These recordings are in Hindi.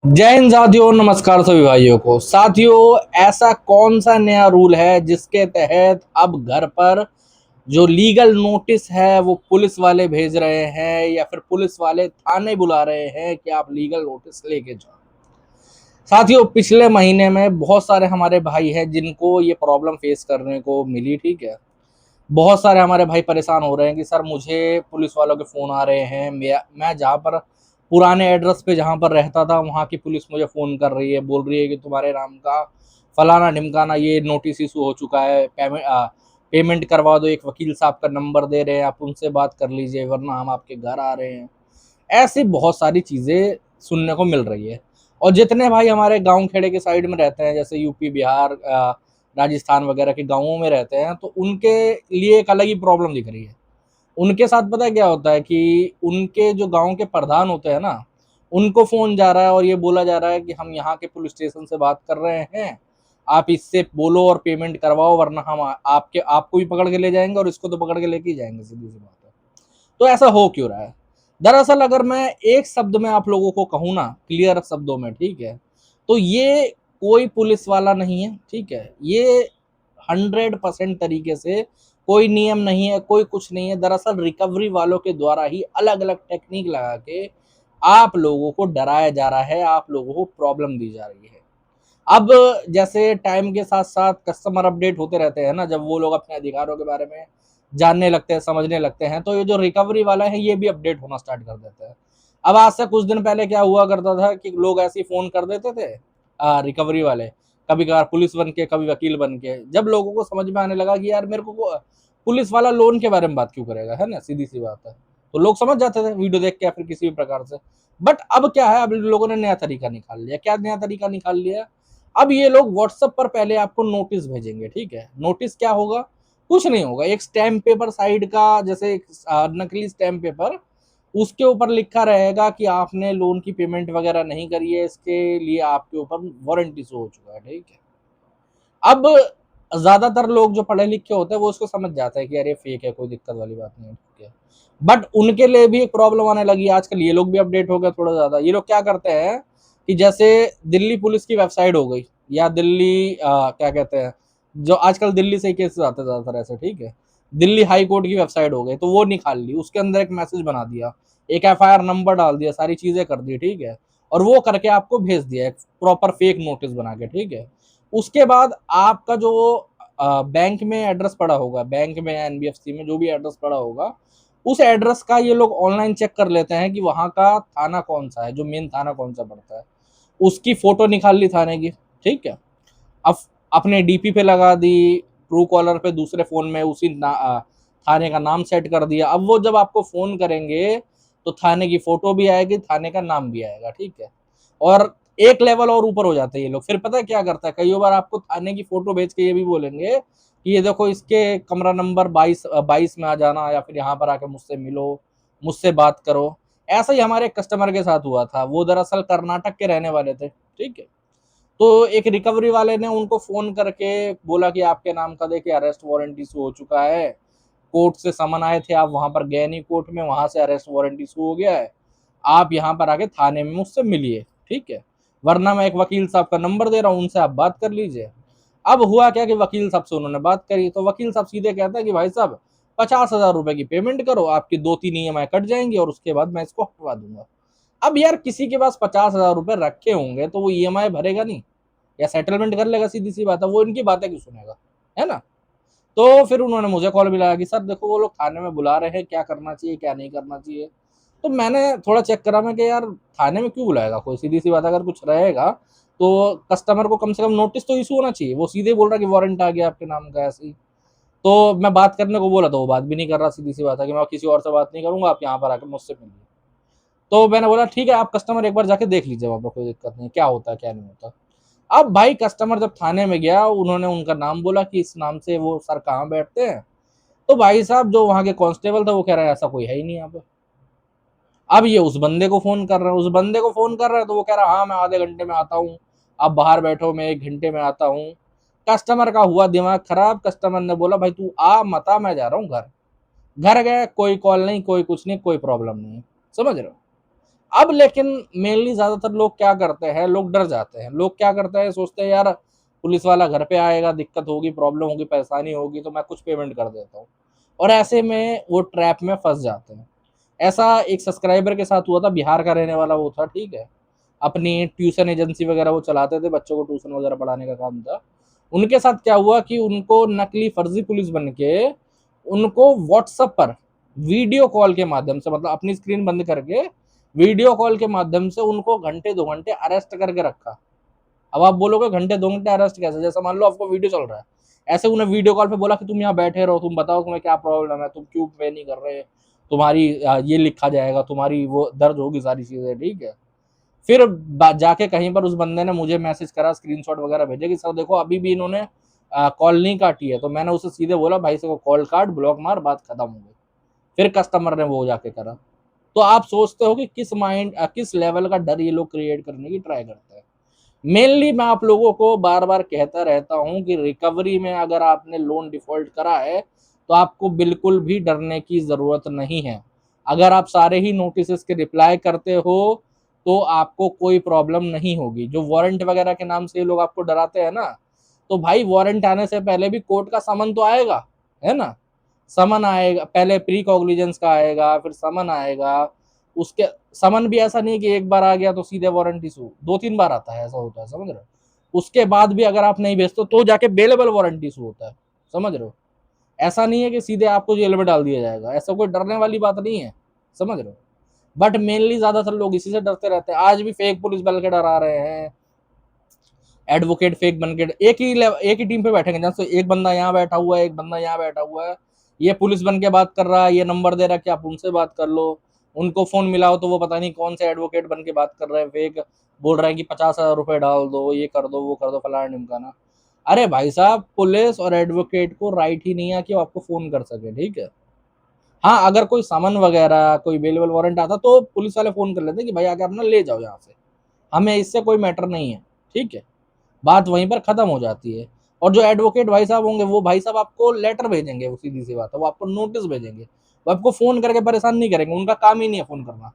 जय हिंद साथियों, नमस्कार सभी भाइयों को। साथियों, ऐसा कौन सा नया रूल है जिसके तहत अब घर पर जो लीगल नोटिस है वो पुलिस वाले भेज रहे हैं या फिर पुलिस वाले थाने बुला रहे हैं कि आप लीगल नोटिस लेके जाओ। साथियों, पिछले महीने में बहुत सारे हमारे भाई हैं जिनको ये प्रॉब्लम फेस करने को मिली। ठीक है, बहुत सारे हमारे भाई परेशान हो रहे हैं कि सर मुझे पुलिस वालों के फ़ोन आ रहे हैं। मैं जहाँ पर पुराने एड्रेस पे जहाँ पर रहता था वहाँ की पुलिस मुझे फ़ोन कर रही है, बोल रही है कि तुम्हारे नाम का फलाना ढिमकाना ये नोटिस इशू हो चुका है, पेमेंट करवा दो। एक वकील साहब का नंबर दे रहे हैं, आप उनसे बात कर लीजिए वरना हम आपके घर आ रहे हैं। ऐसी बहुत सारी चीज़ें सुनने को मिल रही है। और जितने भाई हमारे गांव खेड़े के साइड में रहते हैं, जैसे यूपी, बिहार, राजस्थान वगैरह के गांवों में रहते हैं, तो उनके लिए एक अलग ही प्रॉब्लम दिख रही है। उनके साथ पता है क्या होता है कि उनके जो गांव के प्रधान होते हैं ना, उनको फ़ोन जा रहा है और ये बोला जा रहा है कि हम यहाँ के पुलिस स्टेशन से बात कर रहे हैं, आप इससे बोलो और पेमेंट करवाओ वरना हम आपके आपको भी पकड़ के ले जाएंगे और इसको तो पकड़ के लेके ही जाएंगे। सीधी सी बात है। तो ऐसा हो क्यों रहा है? दरअसल अगर मैं एक शब्द में आप लोगों को कहूँ ना, क्लियर शब्दों में, ठीक है, तो ये कोई पुलिस वाला नहीं है। ठीक है, ये 100% तरीके से कोई नियम नहीं है, कोई कुछ नहीं है। दरअसल रिकवरी वालों के द्वारा ही अलग अलग टेक्निक लगा के आप लोगों को डराया जा रहा है, आप लोगों को प्रॉब्लम दी जा रही है। अब जैसे टाइम के साथ साथ कस्टमर अपडेट होते रहते हैं ना, जब वो लोग अपने अधिकारों के बारे में जानने लगते हैं, समझने लगते हैं, तो ये जो रिकवरी वाला है ये भी अपडेट होना स्टार्ट कर देते हैं। अब आज से कुछ दिन पहले क्या हुआ करता था कि लोग ऐसे ही फोन कर देते थे, रिकवरी वाले, कभी कभार पुलिस बन के, कभी वकील बन के। जब लोगों को समझ में आने लगा कि यार मेरे को पुलिस वाला लोन के बारे में बात क्यों करेगा, है ना, सीधी सी बात है, तो लोग समझ जाते थे वीडियो देख के या फिर किसी भी प्रकार से। बट अब क्या है, अब लोगों ने नया तरीका निकाल लिया। क्या नया तरीका निकाल लिया? अब ये लोग व्हाट्सएप पर पहले आपको नोटिस भेजेंगे। ठीक है, नोटिस क्या होगा? कुछ नहीं होगा, एक स्टैम्प पेपर साइड का, जैसे एक नकली स्टैम्प पेपर, उसके ऊपर लिखा रहेगा कि आपने लोन की पेमेंट वगैरह नहीं करी है, इसके लिए आपके ऊपर वारंटी शो हो चुका है। ठीक है, अब ज्यादातर लोग जो पढ़े लिखे होते हैं वो उसको समझ जाते हैं कि यार ये फेक है, कोई दिक्कत वाली बात नहीं है। ठीक है, बट उनके लिए भी एक प्रॉब्लम आने लगी आजकल। ये लोग भी अपडेट हो गए थोड़ा ज्यादा। ये लोग क्या करते हैं कि जैसे दिल्ली पुलिस की वेबसाइट हो गई, या दिल्ली क्या कहते हैं, जो आजकल दिल्ली से ही केसेस आते हैं ज्यादातर ऐसे। ठीक है, दिल्ली हाई कोर्ट की वेबसाइट हो गई, तो वो निकाल ली, उसके अंदर एक मैसेज बना दिया, एक एफआईआर नंबर डाल दिया, सारी चीजें कर दी। ठीक है, और वो करके आपको भेज दिया एक प्रॉपर फेक नोटिस बना के। ठीक है, उसके बाद आपका जो बैंक में एड्रेस पड़ा होगा, बैंक में या एनबीएफसी में जो भी एड्रेस पड़ा होगा, उस एड्रेस का ये लोग ऑनलाइन चेक कर लेते हैं कि वहां का थाना कौन सा है, जो मेन थाना कौन सा पड़ता है। उसकी फोटो निकाल ली थाने की। ठीक है, अब अपने डीपी पे लगा दी, ट्रू कॉलर पे दूसरे फोन में उसी थाने का नाम सेट कर दिया। अब वो जब आपको फोन करेंगे तो थाने की फोटो भी आएगी, थाने का नाम भी आएगा। ठीक है, और एक लेवल और ऊपर हो जाते हैं ये लोग। फिर पता है क्या करता है, कई बार आपको थाने की फोटो भेज के ये भी बोलेंगे कि ये देखो इसके कमरा नंबर 22 में आ जाना, या फिर यहाँ पर आके मुझसे मिलो, मुझसे बात करो। ऐसा ही हमारे कस्टमर के साथ हुआ था। वो दरअसल कर्नाटक के रहने वाले थे। ठीक है, तो एक रिकवरी वाले ने उनको फोन करके बोला कि आपके नाम का देखिए अरेस्ट वारंट इशू हो चुका है, कोर्ट से समन आए थे, आप वहां पर गए नहीं कोर्ट में, वहां से अरेस्ट वारंट इशू हो गया है, आप यहाँ पर आके थाने में मुझसे मिलिए। ठीक है, वरना मैं एक वकील साहब का नंबर दे रहा हूँ, उनसे आप बात कर लीजिए। अब हुआ क्या कि वकील साहब से उन्होंने बात करी, तो वकील साहब सीधे कहता है कि भाई साहब 50,000 रुपए की पेमेंट करो, आपकी 2-3 EMI कट जाएंगी और उसके बाद मैं इसको हटवा दूंगा। अब यार किसी के पास 50,000 रुपए रखे होंगे तो वो EMI भरेगा नहीं या सेटलमेंट कर लेगा? सीधी सी बात है, वो इनकी बातें क्यों सुनेगा, है ना। तो फिर उन्होंने मुझे कॉल मिलाया कि सर देखो वो लोग थाने में बुला रहे हैं, क्या करना चाहिए क्या नहीं करना चाहिए। तो मैंने थोड़ा चेक करा, मैं कि यार थाने में क्यों बुलाएगा कोई, सीधी सी बात है, अगर कुछ रहेगा तो कस्टमर को कम से कम नोटिस तो इशू होना चाहिए। वो सीधे बोल रहा कि वारंट आ गया आपके नाम का, ऐसे ही। तो मैं बात करने को बोला तो वो बात भी नहीं कर रहा। सीधी सी बात है कि मैं किसी और से बात नहीं करूंगा, आप यहाँ पर आकर मुझसे मिलिए। तो मैंने बोला ठीक है, आप कस्टमर एक बार जाके देख लीजिए वहां पर, कोई दिक्कत नहीं, क्या होता है क्या नहीं होता। अब भाई कस्टमर जब थाने में गया, उन्होंने उनका नाम बोला कि इस नाम से वो सर कहाँ बैठते हैं। तो भाई साहब जो वहां के कांस्टेबल था वो कह रहा है ऐसा कोई है ही नहीं यहाँ पे। अब ये उस बंदे को फोन कर रहे हैं, उस बंदे को फोन कर रहे हैं, तो वो कह रहा है हाँ मैं आधे घंटे में आता हूँ, आप बाहर बैठो, मैं 1 घंटे में आता हूँ। कस्टमर का हुआ दिमाग खराब। कस्टमर ने बोला भाई तू आ मत आ, मैं जा रहा हूँ घर। घर गए, कोई कॉल नहीं, कोई कुछ नहीं, कोई प्रॉब्लम नहीं। समझ रहे हो? अब लेकिन मेनली ज्यादातर लोग क्या करते हैं, लोग डर जाते हैं। लोग क्या करते हैं, सोचते हैं यार पुलिस वाला घर पे आएगा, दिक्कत होगी, प्रॉब्लम होगी, परेशानी होगी, तो मैं कुछ पेमेंट कर देता हूँ, और ऐसे में वो ट्रैप में फंस जाते हैं। ऐसा एक सब्सक्राइबर के साथ हुआ था, बिहार का रहने वाला वो था, ठीक है। अपनी ट्यूशन एजेंसी वगैरह वो चलाते थे, बच्चों को ट्यूशन वगैरह पढ़ाने का काम था। उनके साथ क्या हुआ कि उनको नकली फर्जी पुलिस बन के उनको व्हाट्सएप पर वीडियो कॉल के माध्यम से, मतलब अपनी स्क्रीन बंद करके वीडियो कॉल के माध्यम से उनको घंटे 2 घंटे अरेस्ट करके रखा। अब आप बोलोगे घंटे 2 घंटे अरेस्ट कैसे, जैसा मान लो आपको वीडियो चल रहा है, ऐसे उन्हें वीडियो कॉल पे बोला कि तुम यहाँ बैठे रहो, तुम बताओ तुम्हें क्या प्रॉब्लम है, तुम क्यों पे नहीं कर रहे, तुम्हारी ये लिखा जाएगा, तुम्हारी वो दर्ज होगी, सारी चीजें, ठीक है। फिर जाके कहीं पर उस बंदे ने मुझे मैसेज करा, स्क्रीनशॉट वगैरह भेजे कि सर देखो अभी भी इन्होंने कॉल नहीं काटी है। तो मैंने उसे सीधे बोला भाई से कॉल काट, ब्लॉक मार, बात खत्म हो गई। फिर कस्टमर ने वो जाके करा। तो आप सोचते हो कि किस लेवल का डर ये लोग क्रिएट करने की ट्राई करते हैं। मेनली मैं आप लोगों को बार बार कहता रहता हूं कि रिकवरी में अगर आपने लोन डिफॉल्ट करा है तो आपको बिल्कुल भी डरने की जरूरत नहीं है। अगर आप सारे ही नोटिस के रिप्लाई करते हो तो आपको कोई प्रॉब्लम नहीं होगी। जो वारंट वगैरह के नाम से ये लोग आपको डराते हैं ना, तो भाई वारंट आने से पहले भी कोर्ट का समन तो आएगा, है ना। समन आएगा, पहले प्री कॉग्निजेंस का आएगा, फिर समन आएगा। उसके समन भी ऐसा नहीं कि एक बार आ गया तो सीधे वारंट इशू, 2-3 बार आता है, ऐसा होता है, समझ रहे हो। उसके बाद भी अगर आप नहीं भेजते तो जाके बेलेबल वारंट इशू होता है, समझ रहे हो। ऐसा नहीं है कि सीधे आपको जेल में डाल दिया जाएगा, ऐसा कोई डरने वाली बात नहीं है, समझ रहे हो। बट मेनली ज्यादातर लोग इसी से डरते रहते हैं। आज भी फेक पुलिस बल के डरा रहे हैं, एडवोकेट फेक बन के एक ही टीम पे बैठेंगे, जैसे एक बंदा यहाँ बैठा हुआ है, एक बंदा यहाँ बैठा हुआ है, ये पुलिस बन के बात कर रहा है, ये नंबर दे रहा है कि आप उनसे बात कर लो। उनको फोन मिलाओ तो वो पता नहीं कौन से एडवोकेट बन के बात कर रहे हैं, फेक बोल रहे हैं कि 50,000 रुपए डाल दो, ये कर दो, वो कर दो, फलाना ढिमकाना। अरे भाई साहब, पुलिस और एडवोकेट को राइट ही नहीं है कि वो आपको फोन कर सके, ठीक है। हाँ, अगर कोई समन वगैरह, कोई बेलेबल वारंट आता तो पुलिस वाले फोन कर लेते कि भाई आके अपना ले जाओ यहाँ से, हमें इससे कोई मैटर नहीं है, ठीक है। बात वहीं पर खत्म हो जाती है। और जो एडवोकेट भाई साहब होंगे वो भाई साहब आपको लेटर भेजेंगे, वो सीधी सी बात है, वो आपको नोटिस भेजेंगे, वो आपको फोन करके परेशान नहीं करेंगे, उनका काम ही नहीं है फोन करना।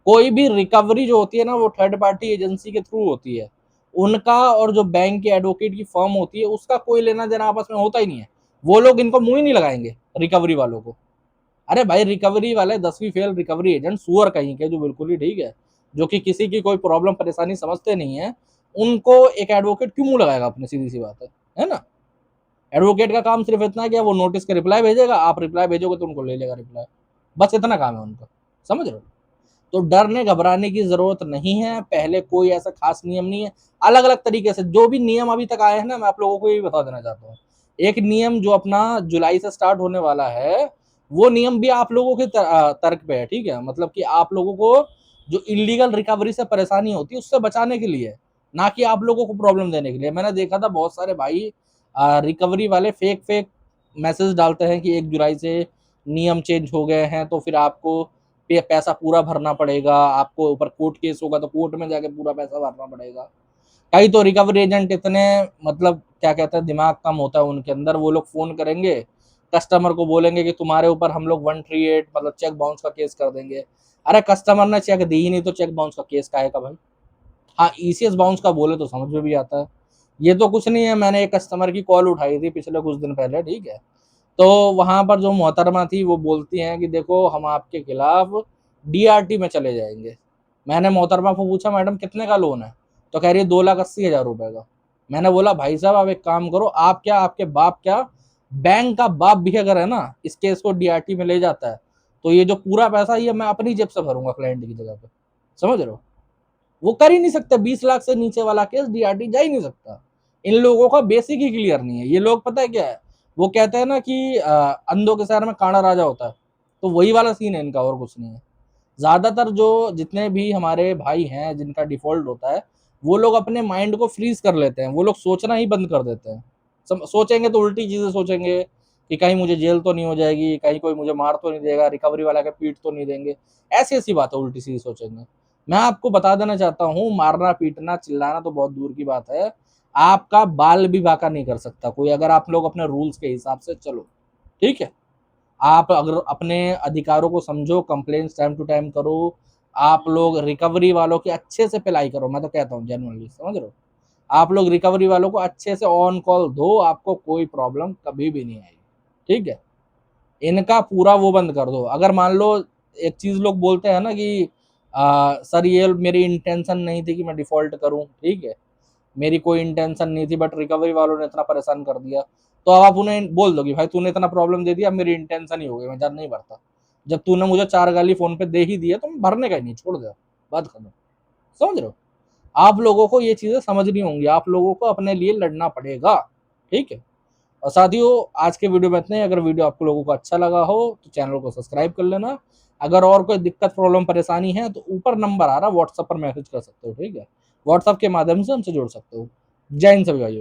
कोई भी रिकवरी जो होती है ना वो थर्ड पार्टी एजेंसी के थ्रू होती है। उनका और जो बैंक की एडवोकेट की फर्म होती है उसका कोई लेना देना आपस में होता ही नहीं है। वो लोग इनको मुंह ही नहीं लगाएंगे रिकवरी वालों को। अरे भाई, रिकवरी वाले 10वीं फेल रिकवरी एजेंट सुअर कहीं के, जो बिल्कुल ही ठीक है, जो कि किसी की कोई प्रॉब्लम परेशानी समझते नहीं है, उनको एक एडवोकेट क्यों मुंह लगाएगा अपने, सीधी सी बात है ना। एडवोकेट का काम सिर्फ इतना है कि वो नोटिस का रिप्लाई भेजेगा, आप रिप्लाई भेजोगे तो उनको ले लेगा रिप्लाई, बस इतना काम है उनका, समझ रहे हो। तो डरने घबराने की जरूरत नहीं है। पहले कोई ऐसा खास नियम नहीं है। अलग अलग तरीके से जो भी नियम अभी तक आए हैं ना, मैं आप लोगों को ये भी बता देना चाहता हूँ। एक नियम जो अपना जुलाई से स्टार्ट होने वाला है, वो नियम भी आप लोगों के तर्क पे है, ठीक है। मतलब कि आप लोगों को जो इलीगल रिकवरी से परेशानी होती है उससे बचाने के लिए, ना कि आप लोगों को प्रॉब्लम देने के लिए। मैंने देखा था बहुत सारे भाई रिकवरी वाले फेक फेक मैसेज डालते हैं कि 1 जुलाई से नियम चेंज हो गए हैं, तो फिर आपको पैसा पूरा भरना पड़ेगा, आपको ऊपर कोर्ट केस होगा तो कोर्ट में जाके पूरा पैसा भरना पड़ेगा। कई तो रिकवरी एजेंट इतने, मतलब क्या कहते हैं, दिमाग कम होता है उनके अंदर, वो लोग फोन करेंगे, कस्टमर को बोलेंगे कि तुम्हारे ऊपर हम लोग 138 मतलब चेक बाउंस का केस कर देंगे। अरे कस्टमर ने चेक दी ही नहीं तो चेक बाउंस का केस काहे का भाई। हाँ, ईसीएस बाउंस का बोले तो समझ में भी आता है। ये तो कुछ नहीं है, मैंने एक कस्टमर की कॉल उठाई थी पिछले कुछ दिन पहले, ठीक है। तो वहां पर जो मोहतरमा थी वो बोलती हैं कि देखो हम आपके खिलाफ डीआरटी में चले जाएंगे। मैंने मोहतरमा को पूछा मैडम कितने का लोन है, तो कह रही है 2,80,000 रुपए का। मैंने बोला भाई साहब आप एक काम करो, आप क्या, आपके बाप क्या, बैंक का बाप भी अगर है ना इस केस को डीआरटी में ले जाता है तो ये जो पूरा पैसा ये मैं अपनी जेब से भरूंगा क्लाइंट की जगह पे, समझ रहे हो। वो कर ही नहीं सकते, 20 लाख से नीचे वाला केस डीआरटी जा ही नहीं सकता। इन लोगों का बेसिक ही क्लियर नहीं है। ये लोग पता है क्या है, वो कहते हैं ना कि अंधों के शहर में कांड़ा राजा होता है, तो वही वाला सीन है इनका, और कुछ नहीं है। ज्यादातर जो जितने भी हमारे भाई हैं जिनका डिफॉल्ट होता है, वो लोग अपने माइंड को फ्रीज कर लेते हैं, वो लोग सोचना ही बंद कर देते हैं। सोचेंगे तो उल्टी चीजें सोचेंगे कि कहीं मुझे जेल तो नहीं हो जाएगी, कहीं कोई मुझे मार तो नहीं देगा, रिकवरी वाला के पीट तो नहीं देंगे, ऐसी ऐसी बातें उल्टी सीधी सोचेंगे। मैं आपको बता देना चाहता हूँ, मारना पीटना चिल्लाना तो बहुत दूर की बात है, आपका बाल भी बाका नहीं कर सकता कोई, अगर आप लोग अपने रूल्स के हिसाब से चलो, ठीक है। आप अगर अपने अधिकारों को समझो, कंप्लेंट्स टाइम टू टाइम करो, आप लोग रिकवरी वालों की अच्छे से पिलाई करो, मैं तो कहता हूँ जेन्युइनली, समझ रहे हो? आप लोग रिकवरी वालों को अच्छे से ऑन कॉल दो, आपको कोई प्रॉब्लम कभी भी नहीं आएगी, ठीक है? इनका पूरा वो बंद कर दो। अगर मान लो एक चीज़ लोग बोलते हैं ना कि सर ये मेरी इंटेंशन नहीं थी कि मैं डिफ़ॉल्ट करूँ, ठीक है? मेरी कोई इंटेंशन नहीं थी बट रिकवरी वालों ने इतना परेशान कर दिया। तो अब आप उन्हें बोल दो कि भाई तूने इतना प्रॉब्लम दे दिया, अब मेरी इंटेंशन ही हो गई, मैं ज़्यादा नहीं भरता। जब तूने मुझे 4 गाली फ़ोन पे दे ही दी है तो मैं भरने का ही नहीं, छोड़ दे, बात खत्म। समझ रहे हो? आप लोगों को ये चीज़ें समझनी होंगी, आप लोगों को अपने लिए लड़ना पड़ेगा, ठीक है? और साथियों आज के वीडियो में इतना ही। अगर वीडियो आप लोगों को अच्छा लगा हो तो चैनल को सब्सक्राइब कर लेना। अगर और कोई दिक्कत प्रॉब्लम परेशानी है तो ऊपर नंबर आ रहा है, व्हाट्सएप पर मैसेज कर सकते हो, ठीक है? व्हाट्सएप के माध्यम से हमसे जुड़ सकते हो। जय हिंद सभी भाइयों।